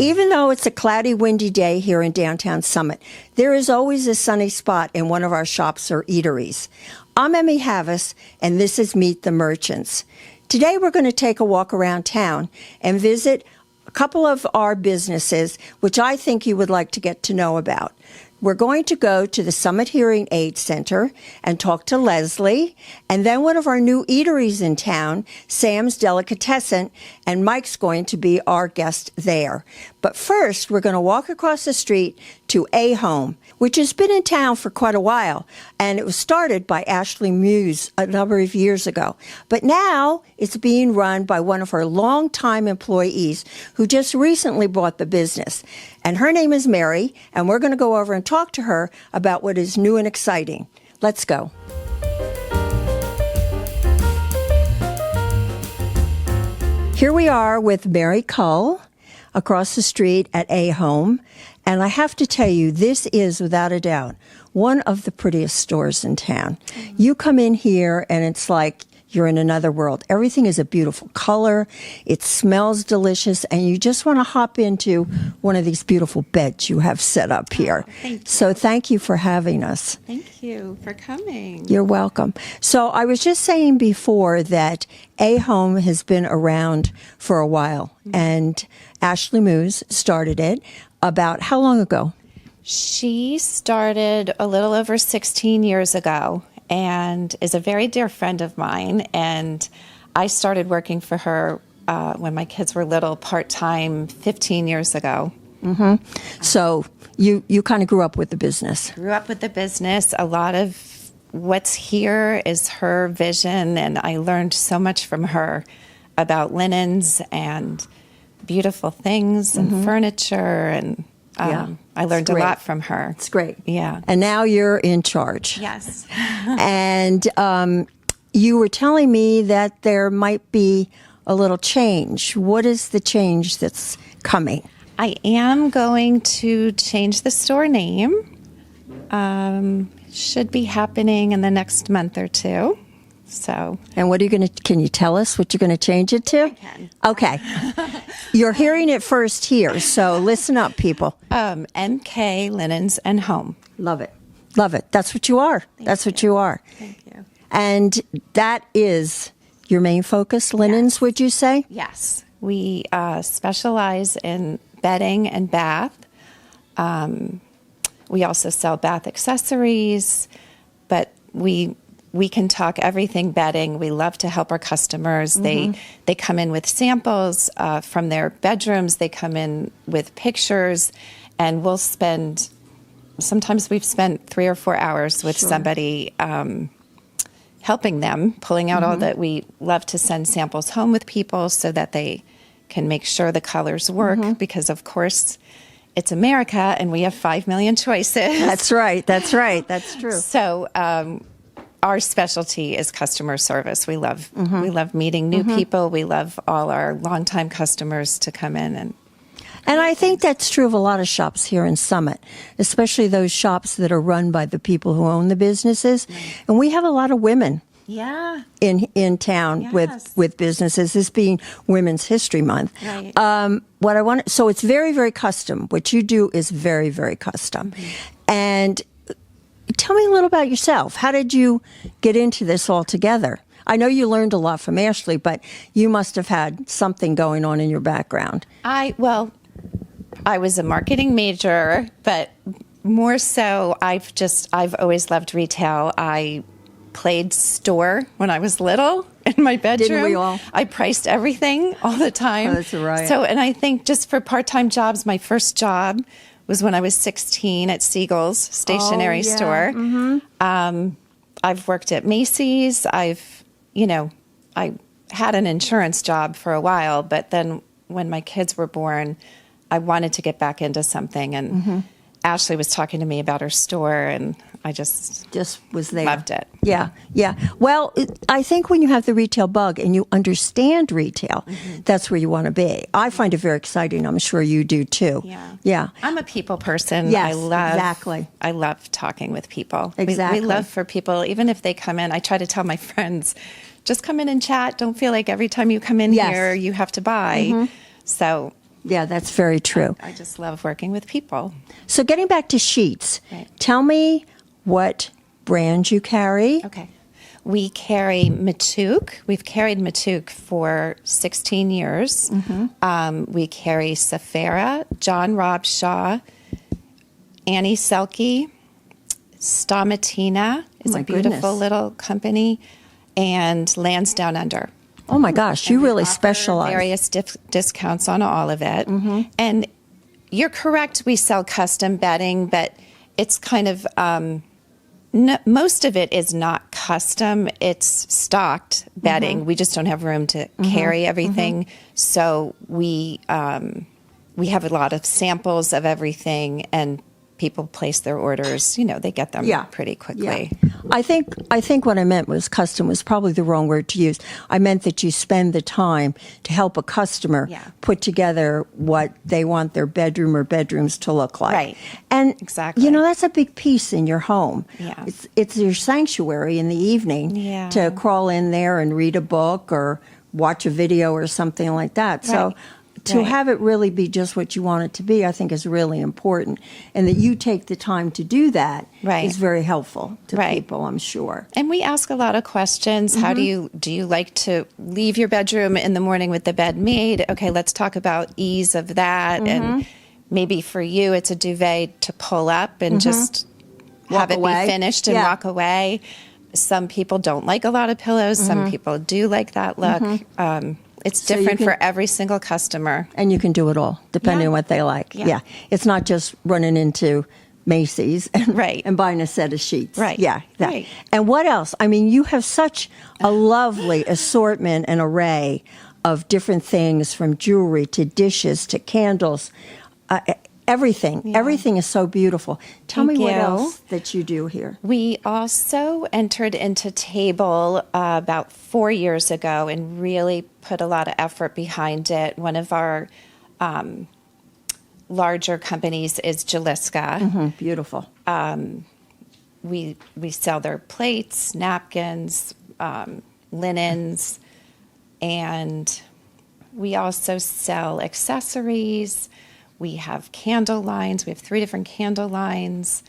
Even though it's a cloudy, windy day here in downtown Summit, there is always a sunny spot in one of our shops or eateries. I'm Emmy Havis, and this is Meet the Merchants. Today we're going to take a walk around town and visit a couple of our businesses, which I think you would like to get to know about. We're going to go to the Summit Hearing Aid Center and talk to Leslie, and then one of our new eateries in town, Sam's Delicatessen, and Mike's going to be our guest there. But first, we're going to walk across the street to A-Home, which has been in town for quite a while, and it was started by Ashley Muse a number of years ago. But now it's being run by one of her longtime employees who just recently bought the business. And her name is Mary, and we're going to go over and talk to her about what is new and exciting. Let's go. Here we are with Mary Cull across the street at A-Home. And I have to tell you, this is, without a doubt, one of the prettiest stores in town. You come in here and it's like you're in another world. Everything is a beautiful color. It smells delicious. And you just want to hop into one of these beautiful beds you have set up here. So thank you for having us. Thank you for coming. You're welcome. So I was just saying before that A-Home has been around for a while. And Ashley Muse started it about how long ago? She started a little over 16 years ago and is a very dear friend of mine. And I started working for her when my kids were little, part-time, 15 years ago. Mm-hmm. So you kind of grew up with the business. Grew up with the business. A lot of what's here is her vision, and I learned so much from her about linens and beautiful things and furniture, and I learned a lot from her. It's great. Yeah. And now you're in charge. Yes. And you were telling me that there might be a little change. What is the change that's coming? I am going to change the store name. Should be happening in the next month or two. So. And what are you going to, can you tell us what you're going to change it to? I can. Okay. You're hearing it first here, so listen up, people. MK Linens and Home. Love it. Love it. That's what you are. That's what you are. Thank you. And that is your main focus, linens, would you say? Yes. We specialize in bedding and bath. We also sell bath accessories, but we can talk everything bedding. We love to help our customers. They come in with samples from their bedrooms. They come in with pictures, and sometimes we've spent 3 or 4 hours with somebody helping them, pulling out all that. We love to send samples home with people so that they can make sure the colors work, because of course it's America and we have 5 million choices. That's right. That's right. That's true. So, our specialty is customer service. We love meeting new people. We love all our longtime customers to come in and I think that's true of a lot of shops here in Summit, especially those shops that are run by the people who own the businesses. And we have a lot of women in town with businesses, this being Women's History Month. Right. So it's very, very custom. What you do is very, very custom. And tell me a little about yourself. How did you get into this altogether? I know you learned a lot from Ashley, but you must have had something going on in your background. I was a marketing major, but more so, I've always loved retail. I played store when I was little in my bedroom. Didn't we all? I priced everything all the time. Oh, that's right. So, and I think just for part-time jobs, my first job was when I was 16 at Siegel's stationery store. I've worked at Macy's. I had an insurance job for a while, but then when my kids were born, I wanted to get back into something. And Ashley was talking to me about her store, and I just was there. Loved it. Yeah, yeah. Well, I think when you have the retail bug and you understand retail, that's where you want to be. I find it very exciting. I'm sure you do too. Yeah. I'm a people person. Yes, exactly. I love talking with people. Exactly. We love for people, even if they come in. I try to tell my friends, just come in and chat. Don't feel like every time you come in here you have to buy. So Yeah, that's very true. I just love working with people. So getting back to sheets, Right. tell me what brand you carry. Okay. We carry Matuk. We've carried Matuk for 16 years. We carry Safara, John Robshaw, Annie Selke, Stomatina is my a beautiful goodness. little company, and Lands Down Under. Oh my gosh, you We really offer specialize. Various discounts on all of it. And you're correct, we sell custom bedding, but it's kind of, most of it is not custom. It's stocked bedding. We just don't have room to carry everything. So we have a lot of samples of everything, and people place their orders. You know, they get them pretty quickly. Yeah. I think what I meant was custom was probably the wrong word to use. I meant that you spend the time to help a customer put together what they want their bedroom or bedrooms to look like. Right. And Exactly. you know, that's a big piece in your home. Yeah. It's your sanctuary in the evening Yeah. to crawl in there and read a book or watch a video or something like that. So Right. to Right. have it really be just what you want it to be, I think is really important. And that you take the time to do that Right. is very helpful to Right. people, I'm sure. And we ask a lot of questions. How do you like to leave your bedroom in the morning with the bed made? Okay, let's talk about ease of that. And maybe for you, it's a duvet to pull up and just Walk have it away. be finished and Yeah. walk away. Some people don't like a lot of pillows. Some people do like that look. It's So you different can- for every single customer. And you can do it all, depending Yeah. on what they like. Yeah. It's not just running into Macy's and, Right. and buying a set of sheets. Right. Yeah. That. Right. And what else? I mean, you have such a lovely assortment and array of different things, from jewelry to dishes to candles. Everything. Yeah. Everything is so beautiful. Tell Thank me what you. else that you do here. We also entered into table about 4 years ago and really put a lot of effort behind it. One of our larger companies is Jaliska. Beautiful. We sell their plates, napkins, linens, and we also sell accessories. We have candle lines. We have 3 different candle lines.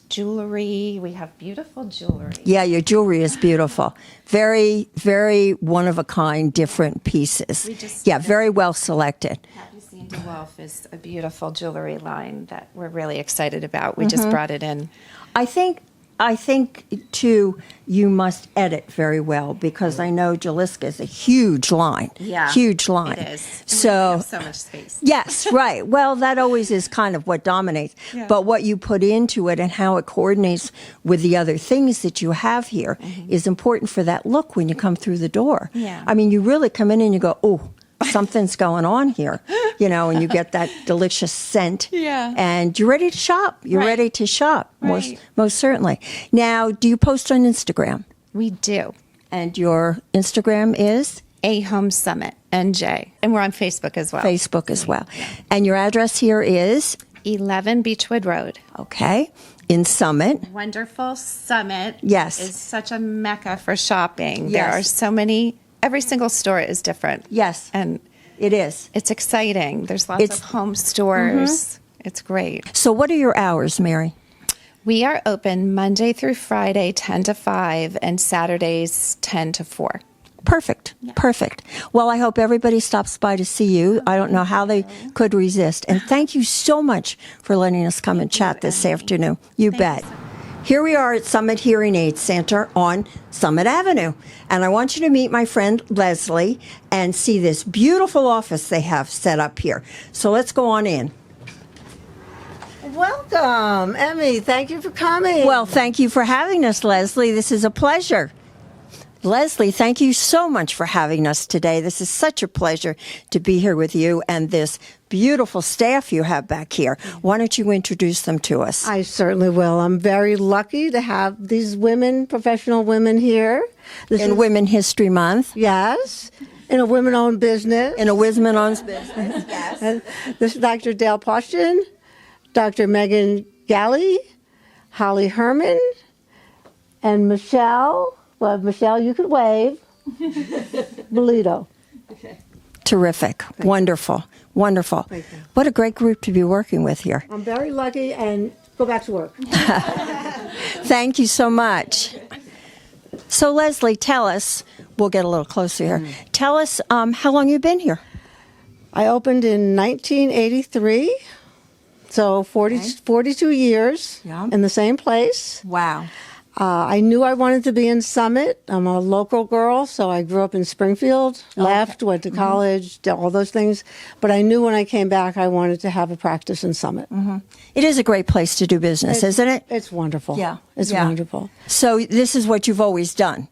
Jewelry. We have beautiful jewelry. Yeah, your jewelry is beautiful. Very, very one of a kind, different pieces. We just- Yeah, very well selected. Capucine de Wolf is a beautiful jewelry line that we're really excited about. We just brought it in. I think too, you must edit very well, because I know Jaliska is a huge line. Huge line. It is. And we So have so much space. yes, right. Well, that always is kind of what dominates. Yeah. But what you put into it and how it coordinates with the other things that you have here is important for that look when you come through the door. Yeah. I mean, you really come in and you go, oh, something's going on here, you know, and you get that delicious scent. Yeah. And you're ready to shop. You're Right. ready to shop, Right. most certainly. Now, do you post on Instagram? We do. And your Instagram is? A Home Summit, NJ. And we're on Facebook as well. Facebook as well. And your address here is? 11 Beechwood Road. Okay. In Summit. Wonderful Summit. Yes. Is such a mecca for shopping. There Yes. are so many, every single store is different. Yes. And It is. it's exciting. There's lots It's- of home stores. It's great. So what are your hours, Mary? We are open Monday through Friday, 10 to 5, and Saturdays, 10 to 4. Perfect. Perfect. Well, I hope everybody stops by to see you. I don't know how they could resist. And thank you so much for letting us come and chat this afternoon. You bet. Here we are at Summit Hearing Aid Center on Summit Avenue. And I want you to meet my friend Leslie and see this beautiful office they have set up here. So let's go on in. Welcome, Emmy. Thank you for coming. Well, thank you for having us, Leslie. This is a pleasure. Leslie, thank you so much for having us today. This is such a pleasure to be here with you and this beautiful staff you have back here. Why don't you introduce them to us? I certainly will. I'm very lucky to have these women, professional women here. This In is- Women History Month, Yes, in a women-owned business. in a Wisman Owns Business. Yes. This is Dr. Dale Poston, Dr. Megan Galley, Holly Herman, and Michelle. Well, Michelle, you could wave. Bolito. Terrific. Wonderful. Wonderful. Thank you. What a great group to be working with here. I'm very lucky, and go back to work. Thank you so much. So, Leslie, tell us, we'll get a little closer here. Tell us how long you've been here. I opened in 1983, so 42 years Yeah. in the same place. Wow. I knew I wanted to be in Summit. I'm a local girl, so I grew up in Springfield, left, went to college, did all those things. But I knew when I came back, I wanted to have a practice in Summit. It is a great place to do business, isn't it? It's wonderful. Yeah. It's Yeah. wonderful. So, this is what you've always done.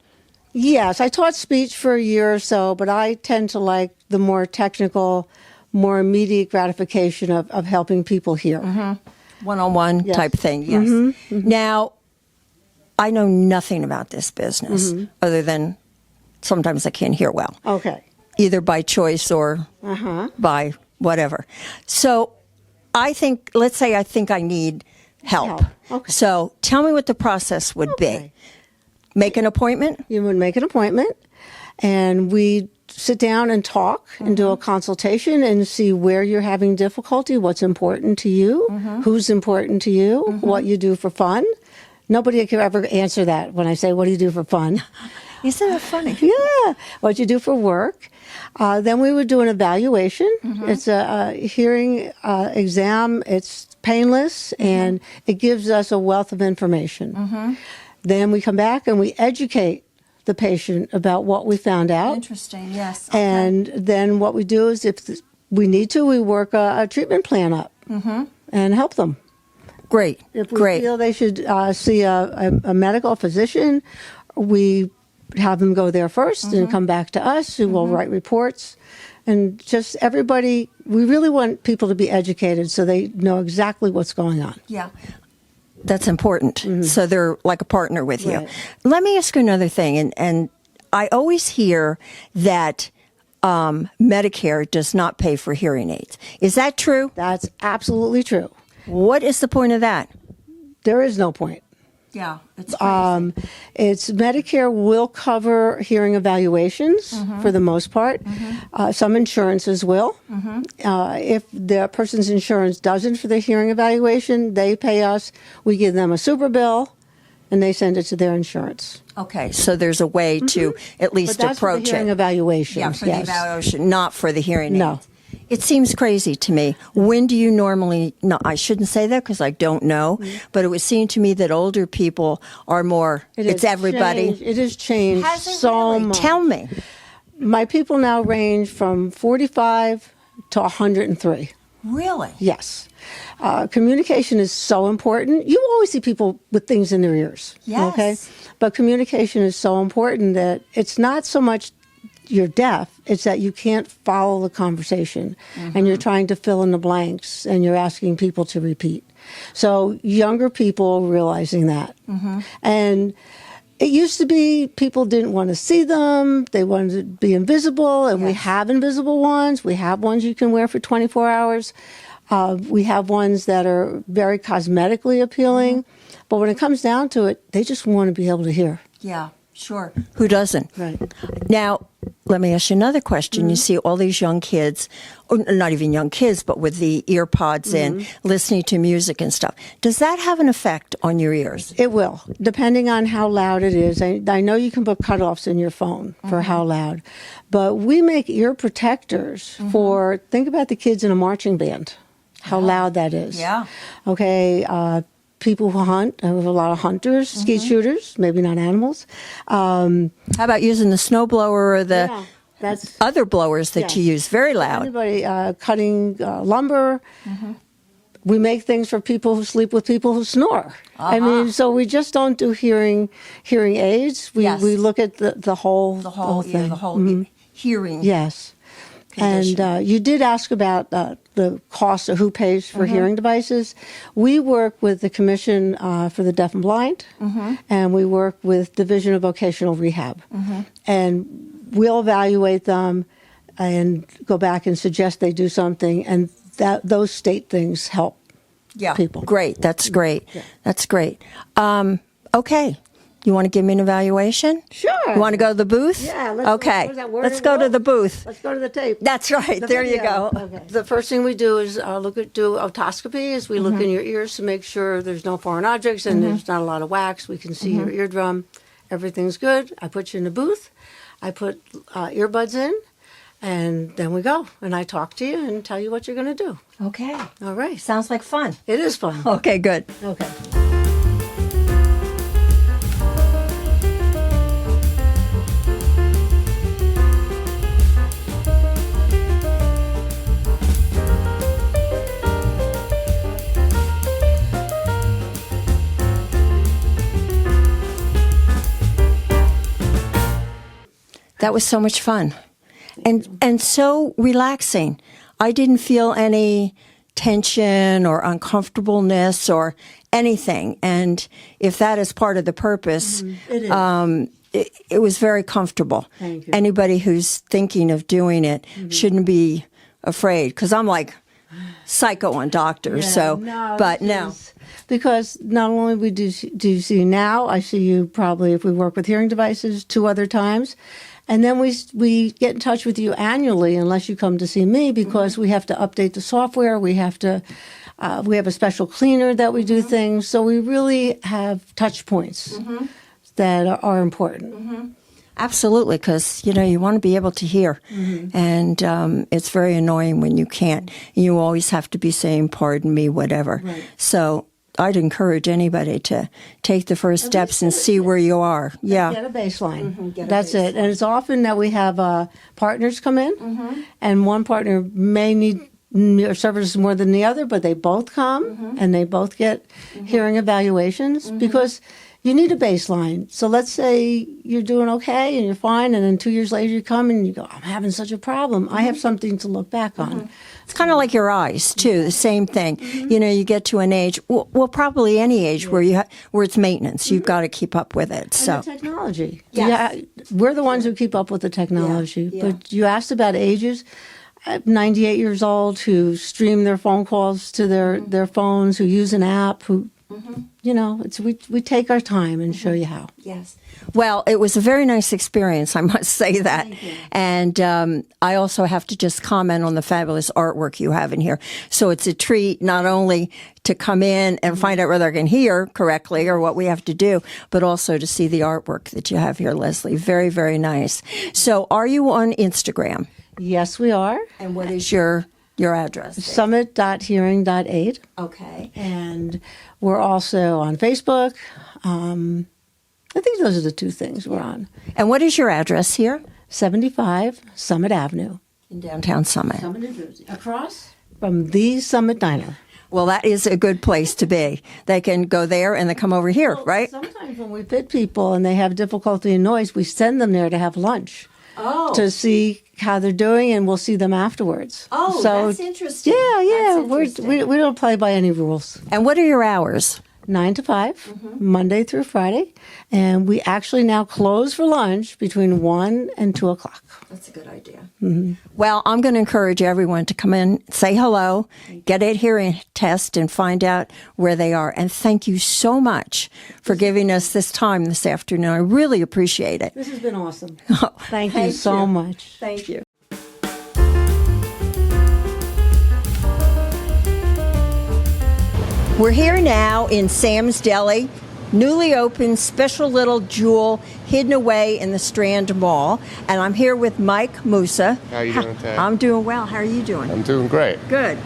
Yes, I taught speech for a year or so, but I tend to like the more technical, more immediate gratification of helping people hear. One-on-one Yes. type thing, yes. Now, I know nothing about this business other than sometimes I can't hear well, Okay. either by choice or by whatever. So I think, let's say I think I need help. Okay. So tell me what the process would be. Okay. Make an appointment? You would make an appointment, and we sit down and talk and do a consultation and see where you're having difficulty, what's important to you, who's important to you, what you do for fun. Nobody can ever answer that when I say, what do you do for fun? Isn't that funny? Yeah, what you do for work. Then we would do an evaluation. It's a hearing exam. It's painless, and it gives us a wealth of information. Then we come back and we educate the patient about what we found out. Interesting, yes. And then what we do is, if we need to, we work a treatment plan up and help them. Great, If we great. feel they should see a medical physician, we have them go there 1st and come back to us, who will write reports. And just everybody, we really want people to be educated so they know exactly what's going on. Yeah. That's important. So they're like a partner with you. Right. Let me ask you another thing. And I always hear that Medicare does not pay for hearing aids. Is that true? That's absolutely true. What is the point of that? There is no point. Yeah, it's It's Medicare will cover hearing evaluations for the most part. Some insurances will. If the person's insurance doesn't for the hearing evaluation, they pay us. We give them a super bill, and they send it to their insurance. Okay, so there's a way to at But least that's for approach the hearing it. evaluation. Yeah, for yes. the evaluation, not for the hearing No. aids. It seems crazy to me. When do you normally, no, I shouldn't say that because I don't know, but it would seem to me that older people are more, it's has everybody. changed. It has changed Has it so really? much. Tell me. My people now range from 45 to 103. Really? Yes. Communication is so important. You always see people with things in their ears. Yes. Okay? But communication is so important that it's not so much you're deaf, it's that you can't follow the conversation and you're trying to fill in the blanks and you're asking people to repeat. So younger people realizing that. And it used to be people didn't want to see them. They wanted to be invisible, and we have invisible ones. We have ones you can wear for 24 hours. We have ones that are very cosmetically appealing. But when it comes down to it, they just want to be able to hear. Yeah, sure. Who doesn't? Right. Now, let me ask you another question. You see all these young kids, or not even young kids, but with the ear pods in, listening to music and stuff. Does that have an effect on your ears? It will, depending on how loud it is. I know you can put cutoffs in your phone for how loud, but we make ear protectors for, think about the kids in a marching band, how loud that is. Yeah. Okay, people who hunt, I have a lot of hunters, skeet shooters, maybe not animals. How about using the snow blower or the That's other blowers that you use? Very loud. anybody cutting lumber. We make things for people who sleep with people who snore. I mean, so we just don't do hearing aids. We Yes. we look at the whole thing. the whole hearing. Yes. condition. And you did ask about the cost of who pays for hearing devices. We work with the Commission for the Deaf and Blind, and we work with Division of Vocational Rehab. And we'll evaluate them and go back and suggest they do something, and those state things help people. Great. That's great. That's great. Okay. You want to give me an evaluation? Sure. You want to go to the booth? Yeah. Okay. What is that word? Let's go to the booth. Let's go to the tape. That's right. The There you video. go. Okay. The first thing we do is do otoscopy. Is we look in your ears to make sure there's no foreign objects and there's not a lot of wax. We can see your eardrum. Everything's good. I put you in the booth. I put earbuds in, and then we go. And I talk to you and tell you what you're going to do. Okay. All right. Sounds like fun. It is fun. Okay, good. Okay. That was so much fun, and so relaxing. I didn't feel any tension or uncomfortableness or anything. And if that is part of the purpose, It is. it was very comfortable. Thank you. Anybody who's thinking of doing it shouldn't be afraid, because I'm like psycho on doctors. But no. Because not only do you see you now, I see you probably, if we work with hearing devices, 2 other times. And then we get in touch with you annually, unless you come to see me, because we have to update the software. We have a special cleaner that we do things. So we really have touch points that are important. Absolutely, because you want to be able to hear, and it's very annoying when you can't. You always have to be saying "pardon me," whatever. Right. So I'd encourage anybody to take the first steps and see where you are. Yeah, Get a baseline. get a That's it. And it's often that we have partners come in, and one partner may need your services more than the other, but they both come and they both get hearing evaluations because you need a baseline. So let's say you're doing okay and you're fine, and then 2 years later you come and you go, I'm having such a problem. I have something to look back on. it's kind of like your eyes too. The same thing. You get to an age, well probably any age where where it's maintenance. You've got to keep up with it. So And the technology. Yes. Yeah, we're the ones who keep up with the technology. Yeah. But you asked about ages. 98 years old who stream their phone calls to their phones, who use an app, who we take our time and show you how. Yes. Well, it was a very nice experience, I must say that. And I also have to just comment on the fabulous artwork you have in here. So it's a treat not only to come in and find out whether I can hear correctly or what we have to do, but also to see the artwork that you have here, Leslie. Very, very nice. So are you on Instagram? Yes, we are. And what is your address? Summit.hearing.aid. Okay. And we're also on Facebook. I think those are the 2 things we're on. And what is your address here? 75 Summit Avenue. In downtown Summit. Summit, New Jersey. Across from the Summit Diner. Well, that is a good place to be. They can go there and they come over here, right? Sometimes when we fit people and they have difficulty in noise, we send them there to have lunch. Oh. To see how they're doing, and we'll see them afterwards. Oh, So, that's interesting. Yeah. That's interesting. We don't play by any rules. And what are your hours? 9 to 5, Monday through Friday. And we actually now close for lunch between 1 and 2 o'clock. That's a good idea. Well, I'm going to encourage everyone to come in, say hello, get a hearing test, and find out where they are. And thank you so much for giving us this time this afternoon. I really appreciate it. This has been awesome. Thank you Thank so you. much. Thank you. We're here now in Sam's Deli, newly opened special little jewel hidden away in the Strand Mall. And I'm here with Mike Musa. How you doing today? I'm doing well. How are you doing? I'm doing great. Good.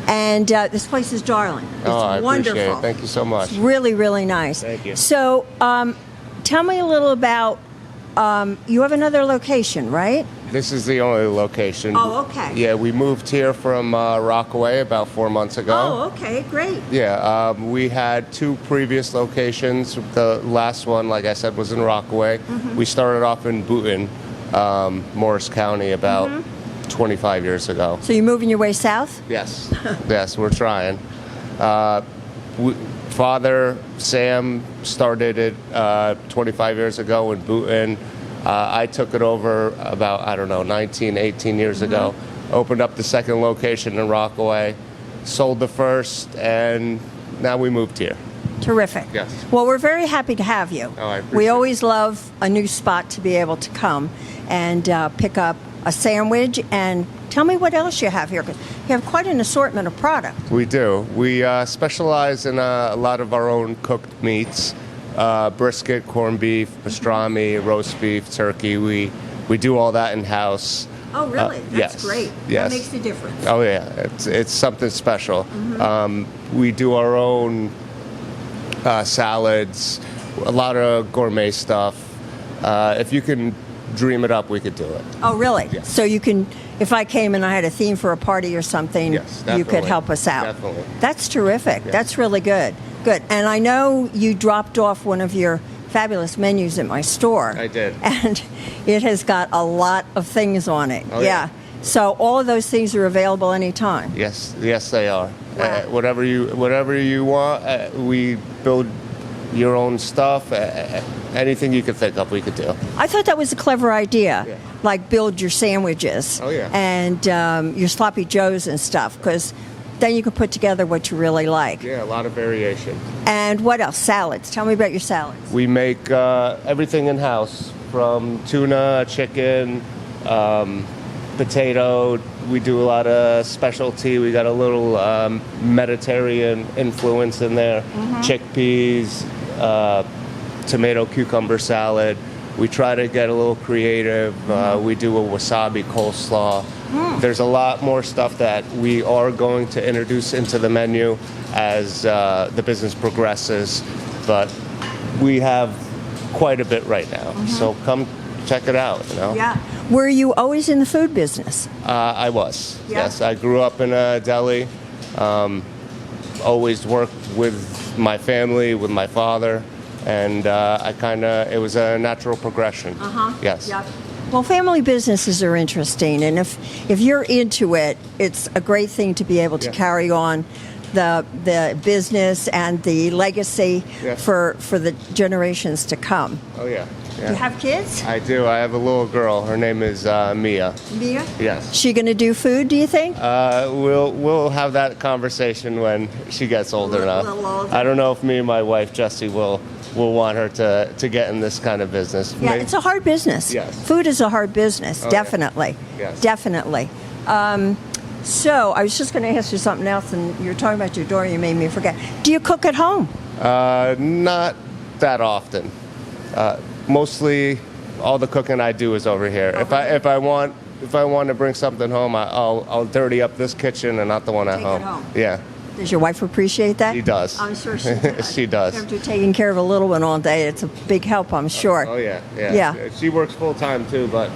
And this place is darling. It's I wonderful. appreciate it. Thank you so much. It's really, really nice. Thank you. So tell me a little about, you have another location, right? This is the only location. Oh, okay. Yeah, we moved here from Rockaway about 4 months ago. Oh, okay, great. Yeah, we had 2 previous locations. The last one, like I said, was in Rockaway. Mm-hmm. We started off in Boonton, Morris County, about Mm-hmm. 25 years ago. So you're moving your way south? Yes, yes, we're trying. Father Sam started it 25 years ago in Boonton. I took it over about, 18 years ago. Opened up the second location in Rockaway, sold the first, and now we moved here. Terrific. Yes. Well, we're very happy to have you. Oh, I appreciate We it. always love a new spot to be able to come and pick up a sandwich. And tell me what else you have here, 'cause you have quite an assortment of product. We do. We specialize in a lot of our own cooked meats, brisket, corned beef, pastrami, roast beef, turkey. We do all that in house. Oh, really? That's yes. great. Yes. That makes a difference. Oh yeah, it's something special. We do our own salads, a lot of gourmet stuff. If you can dream it up, we could do it. Oh, really? Yes. So you can, if I came and I had a theme for a party or something, Yes, you could definitely. help us out. Definitely. That's terrific. That's really good. Good. And I know you dropped off one of your fabulous menus at my store. I did. And it has got a lot of things on it. Oh, yeah. So all of those things are available anytime. Yes, they are. Wow. Whatever you want, we build your own stuff. Anything you could think of, we could do. I thought that was a clever idea. Yeah. Like build your sandwiches. Oh, yeah. And your sloppy joes and stuff, because then you can put together what you really like. Yeah, a lot of variation. And what else? Salads. Tell me about your salads. We make everything in house, from tuna, chicken, potato. We do a lot of specialty. We got a little Mediterranean influence in there. Chickpeas, tomato cucumber salad. We try to get a little creative. We do a wasabi coleslaw. There's a lot more stuff that we are going to introduce into the menu as the business progresses, but we have quite a bit right now. So come check it out. You know? Yeah. Were you always in the food business? I was. Yeah. Yes, I grew up in a deli. Always worked with my family, with my father, and it was a natural progression. Yes. Yeah. Well, family businesses are interesting, and if you're into it, it's a great thing to be able to Yeah. carry on the business and the legacy Yeah. for the generations to come. Oh yeah. Do you have kids? I do. I have a little girl. Her name is Mia. Mia? Yes. She going to do food, do you think? We'll have that conversation when she gets older enough. Little older. I don't know if me and my wife Jessie will want her to get in this kind of business. Yeah, it's a hard business. Yes. Food is a hard business, Oh, yeah. definitely. Yes. Definitely. So I was just going to ask you something else, and you were talking about your daughter. You made me forget. Do you cook at home? Not that often. Mostly, all the cooking I do is over here. If I want to bring something home, I'll dirty up this kitchen and not the one at Take it home. home. Yeah, Does your wife appreciate that? she does. I'm sure she does. She does. After taking care of a little one all day, it's a big help, I'm sure. Oh yeah. Yeah. She works full time too, but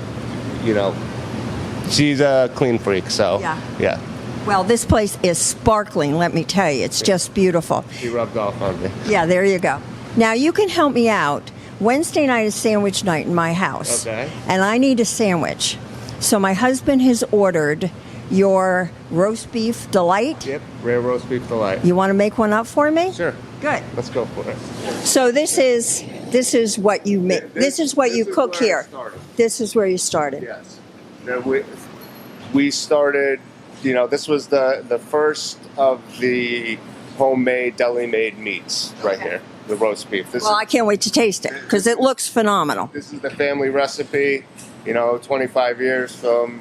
she's a clean freak. So Yeah. Well, this place is sparkling, let me tell you. It's just beautiful. She rubbed off on me. Yeah, there you go. Now, you can help me out. Wednesday night is sandwich night in my house. Okay. And I need a sandwich. So my husband has ordered your roast beef delight. Yep, rare roast beef delight. You want to make one up for me? Sure. Good. Let's go for it. So this is what you make. This is what you This is cook where I here. started. This is where you started. Yes. Now, we started, this was the first of the homemade deli-made meats right Okay. here, the roast beef. Well, I can't wait to taste it because it looks phenomenal. This is the family recipe, 25 years from,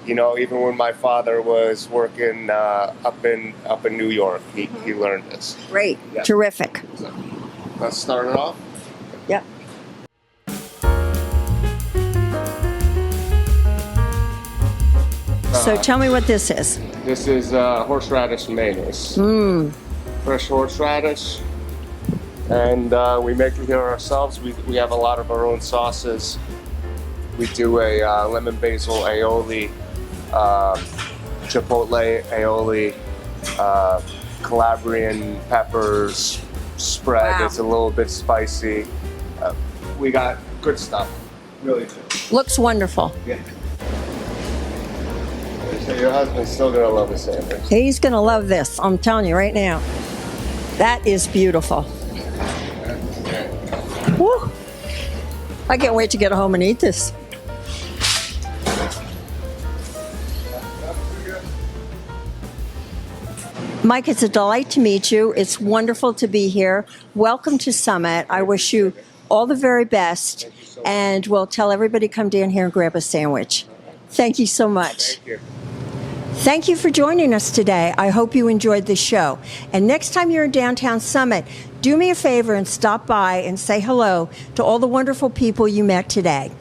even when my father was working up in New York, he learned this. Great. Yeah. Terrific. So, let's start it off. Yep. So tell me what this is. This is horseradish mayonnaise. Fresh horseradish. And we make it here ourselves. We have a lot of our own sauces. We do a lemon basil aioli, chipotle aioli, Calabrian peppers spread. Wow. It's a little bit spicy. We got good stuff. Really good. Looks wonderful. Yeah. So your husband's still gonna love the sandwich. He's going to love this. I'm telling you right now. That is beautiful. Woo. I can't wait to get home and eat this. Mike, it's a delight to meet you. It's wonderful to be here. Welcome to Summit. I wish you all the very best, and we'll tell everybody to come down here and grab a sandwich. Thank you so much. Thank you. Thank you for joining us today. I hope you enjoyed the show. And next time you're in downtown Summit, do me a favor and stop by and say hello to all the wonderful people you met today.